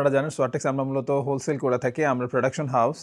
আপনারা জানেন সোয়াটেক্স আমরা মূলত হোলসেল করে থাকি, আমরা প্রোডাকশন হাউস।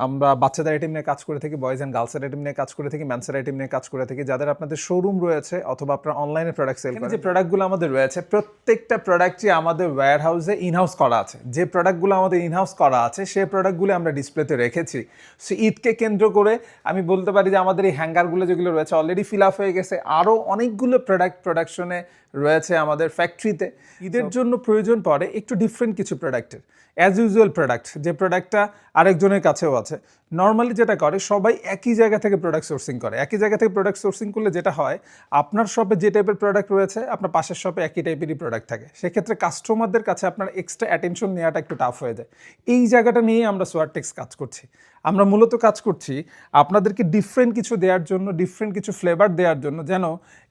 আমরা বাচ্চাদের আইটেম নিয়ে কাজ করে থাকি, বয়েজ অ্যান্ড গার্লসের আইটেম নিয়ে কাজ করে থাকি, ম্যানসের আইটেম নিয়ে কাজ করে থাকি। যাদের আপনাদের শোরুম রয়েছে অথবা আপনার অনলাইনে প্রোডাক্ট সেল করেন, যে প্রোডাক্টগুলো আমাদের রয়েছে প্রত্যেকটা প্রোডাক্টই আমাদের ওয়্যার হাউসে ইনহাউস করা আছে। যে প্রোডাক্টগুলো আমাদের ইনহাউস করা আছে সেই প্রোডাক্টগুলো আমরা ডিসপ্লেতে রেখেছি। সো ঈদকে কেন্দ্র করে আমি বলতে পারি যে আমাদের এই হ্যাঙ্গারগুলো যেগুলো রয়েছে অলরেডি ফিল আপ হয়ে গেছে। আরও অনেকগুলো প্রোডাক্ট প্রোডাকশনে রয়েছে আমাদের ফ্যাক্টরিতে। ঈদের জন্য প্রয়োজন পড়ে একটু ডিফারেন্ট কিছু প্রোডাক্টের, অ্যাজ ইউজুয়াল প্রোডাক্ট যে প্রোডাক্টটা আরেকজনের কাছেও আছে। নর্মালি যেটা করে সবাই একই জায়গা থেকে প্রোডাক্ট সোর্সিং করে। একই জায়গা থেকে প্রোডাক্ট সোর্সিং করলে যেটা হয়, আপনার শপে যে টাইপের প্রোডাক্ট রয়েছে আপনার পাশের শপে একই টাইপেরই প্রোডাক্ট থাকে। সেক্ষেত্রে কাস্টমারদের কাছে আপনার এক্সট্রা অ্যাটেনশন নেওয়াটা একটু টাফ হয়ে যায়। এই জায়গাটা নিয়েই আমরা সোয়াটেক্স কাজ করছি। আমরা মূলত কাজ করছি আপনাদেরকে ডিফারেন্ট কিছু দেওয়ার জন্য, ডিফারেন্ট কিছু ফ্লেভার দেওয়ার জন্য, যেন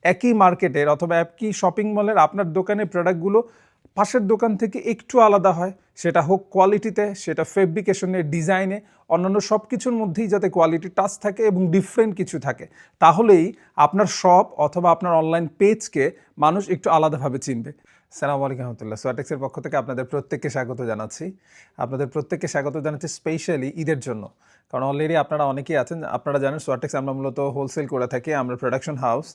একই মার্কেটের অথবা একই শপিং মলের আপনার দোকানের প্রোডাক্টগুলো পাশের দোকান থেকে একটু আলাদা হয়। সেটা হোক কোয়ালিটিতে, সেটা ফেব্রিকেশনে, ডিজাইনে, অন্যান্য সব কিছুর মধ্যেই যাতে কোয়ালিটি টাচ থাকে এবং ডিফারেন্ট কিছু থাকে। তাহলেই আপনার শপ অথবা আপনার অনলাইন পেজকে মানুষ একটু আলাদাভাবে চিনবে। সালামু আলাইকুম রহমতুল্লাহ। সোয়াটেক্সের পক্ষ থেকে আপনাদের প্রত্যেককে স্বাগত জানাচ্ছি। আপনাদের প্রত্যেককে স্বাগত জানাচ্ছি স্পেশালি ঈদের জন্য। কারণ অলরেডি আপনারা অনেকেই আছেন, আপনারা জানেন সোয়াটেক্স আমরা মূলত হোলসেল করে থাকি, আমরা প্রোডাকশন হাউস।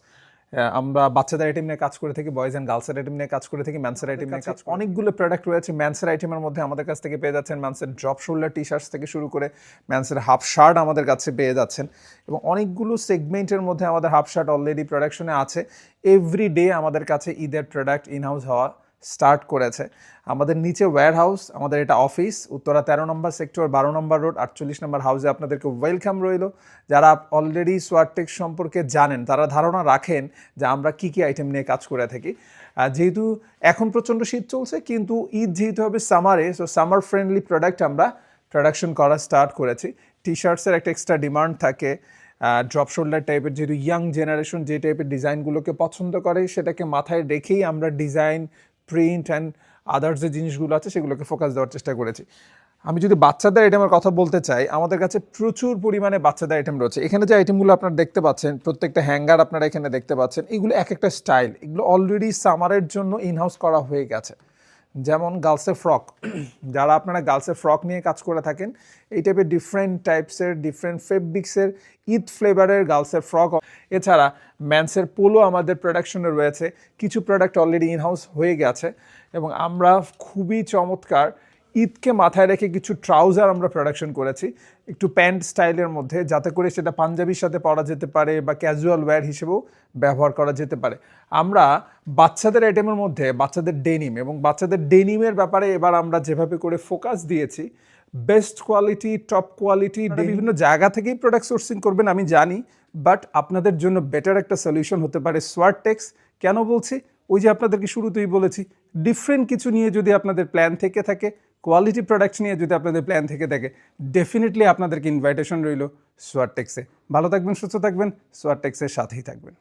আমরা বাচ্চাদের আইটেম নিয়ে কাজ করে থাকি, বয়েজ অ্যান্ড গার্লসের আইটেম নিয়ে কাজ করে থাকি, ম্যানসের আইটেম নিয়ে কাজ। অনেকগুলো প্রোডাক্ট রয়েছে। ম্যানসের আইটেমের মধ্যে আমাদের কাছ থেকে পেয়ে যাচ্ছেন ম্যানসের ড্রপ শোল্ডার টি শার্টস থেকে শুরু করে ম্যানসের হাফ শার্ট আমাদের কাছে পেয়ে যাচ্ছেন, এবং অনেকগুলো সেগমেন্টের মধ্যে আমাদের হাফ শার্ট অলরেডি প্রোডাকশনে আছে। এভরি ডে আমাদের কাছে ঈদের প্রোডাক্ট ইনহাউস হওয়া স্টার্ট করেছে। আমাদের নিচে ওয়্যার হাউস, আমাদের এটা অফিস, উত্তরা 13 নম্বর সেক্টর, 12 নম্বর রোড, 48 নম্বর হাউসে আপনাদেরকে ওয়েলকাম রইল। যারা অলরেডি সোয়াটেক্স সম্পর্কে জানেন, তারা ধারণা রাখেন যে আমরা কী কী আইটেম নিয়ে কাজ করে থাকি। যেহেতু এখন প্রচণ্ড শীত চলছে, কিন্তু ঈদ যেহেতু হবে সামারে, সো সামার ফ্রেন্ডলি প্রোডাক্ট আমরা প্রোডাকশন করা স্টার্ট করেছি। টি শার্টসের একটা এক্সট্রা ডিমান্ড থাকে, ড্রপ শোল্ডার টাইপের, যেহেতু ইয়াং জেনারেশন যে টাইপের ডিজাইনগুলোকে পছন্দ করে, সেটাকে মাথায় রেখেই আমরা ডিজাইন, প্রিন্ট অ্যান্ড আদার্স যে জিনিসগুলো আছে সেগুলোকে ফোকাস দেওয়ার চেষ্টা করেছি। আমি যদি বাচ্চাদের আইটেমের কথা বলতে চাই, আমাদের কাছে প্রচুর পরিমাণে বাচ্চাদের আইটেম রয়েছে। এখানে যে আইটেমগুলো আপনারা দেখতে পাচ্ছেন, প্রত্যেকটা হ্যাঙ্গার আপনারা এখানে দেখতে পাচ্ছেন, এগুলো এক একটা স্টাইল। এগুলো অলরেডি সামারের জন্য ইনহাউস করা হয়ে গেছে। যেমন গার্লসের ফ্রক, যারা আপনারা গার্লসের ফ্রক নিয়ে কাজ করে থাকেন, এই টাইপের ডিফারেন্ট টাইপসের, ডিফারেন্ট ফেব্রিক্সের ঈদ ফ্লেভারের গার্লসের ফ্রক। এছাড়া ম্যানসের পোলো আমাদের প্রোডাকশনে রয়েছে। কিছু প্রোডাক্ট অলরেডি ইনহাউস হয়ে গেছে, এবং আমরা খুবই চমৎকার ঈদকে মাথায় রেখে কিছু ট্রাউজার আমরা প্রোডাকশন করেছি, একটু প্যান্ট স্টাইলের মধ্যে, যাতে করে সেটা পাঞ্জাবির সাথে পরা যেতে পারে বা ক্যাজুয়াল ওয়্যার হিসেবেও ব্যবহার করা যেতে পারে। আমরা বাচ্চাদের আইটেমের মধ্যে বাচ্চাদের ডেনিম এবং বাচ্চাদের ডেনিমের ব্যাপারে এবার আমরা যেভাবে করে ফোকাস দিয়েছি, বেস্ট কোয়ালিটি, টপ কোয়ালিটি, বিভিন্ন জায়গা থেকেই প্রোডাক্ট সোর্সিং করবেন আমি জানি, বাট আপনাদের জন্য বেটার একটা সলিউশন হতে পারে সোয়াটেক্স। কেন বলছি? ওই যে আপনাদেরকে শুরুতেই বলেছি, ডিফারেন্ট কিছু নিয়ে যদি আপনাদের প্ল্যান থেকে থাকে, কোয়ালিটি প্রোডাক্ট নিয়ে যদি আপনাদের প্ল্যান থেকে থাকে, ডেফিনেটলি আপনাদেরকে ইনভাইটেশন রইল সোয়াটেক্সে। ভালো থাকবেন, সুস্থ থাকবেন, সোয়াটেক্সের সাথেই থাকবেন।